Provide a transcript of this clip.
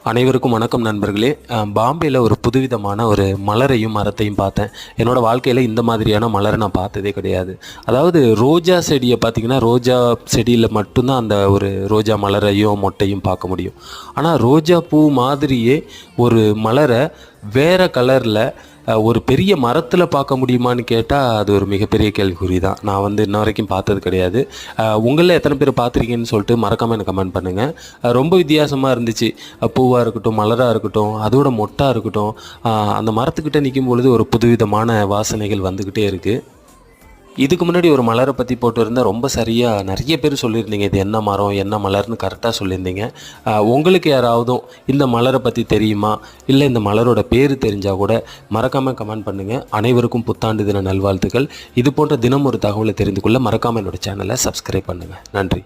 அனைவருக்கும் வணக்கம் நண்பர்களே. பாம்பேயில் ஒரு புதுவிதமான ஒரு மலரையும் மரத்தையும் பார்த்தேன். என்னோடய வாழ்க்கையில் இந்த மாதிரியான மலரை நான் பார்த்ததே கிடையாது. அதாவது ரோஜா செடியை பார்த்திங்கன்னா, ரோஜா செடியில் மட்டும்தான் அந்த ஒரு ரோஜா மலரையும் மொட்டையும் பார்க்க முடியும். ஆனால் ரோஜா பூ மாதிரியே ஒரு மலரை வேறு கலரில் ஒரு பெரிய மரத்தில் பார்க்க முடியுமான்னு கேட்டால் அது ஒரு மிகப்பெரிய கேள்விக்குறி தான். நான் இன்ன வரைக்கும் பார்த்தது கிடையாது. உங்களில் எத்தனை பேர் பார்த்துருக்கீங்கன்னு சொல்லிட்டு மறக்காமல் எனக்கு கமெண்ட் பண்ணுங்கள். ரொம்ப வித்தியாசமாக இருந்துச்சு. பூவாக இருக்கட்டும், மலராக இருக்கட்டும், அதோட மொட்டாக இருக்கட்டும், அந்த மரத்துக்கிட்ட நிற்கும் பொழுது ஒரு புதுவிதமான வாசனைகள் வந்துக்கிட்டே இருக்குது. இதுக்கு முன்னாடி ஒரு மலரை பற்றி போட்டு இருந்தால் ரொம்ப சரியாக நிறைய பேர் சொல்லியிருந்தீங்க, இது என்ன மரம் என்ன மலர்னு கரெக்டாக சொல்லியிருந்தீங்க. உங்களுக்கு யாராவதும் இந்த மலரை பற்றி தெரியுமா, இல்லை இந்த மலரோட பேர் தெரிஞ்சால் கூட மறக்காமல் கமெண்ட் பண்ணுங்கள். அனைவருக்கும் புத்தாண்டு தின நல்வாழ்த்துக்கள். இது போன்ற தினம் ஒரு தகவலை தெரிந்து கொள்ள மறக்காமல் என்னோடய சேனலை சப்ஸ்கிரைப் பண்ணுங்கள். நன்றி.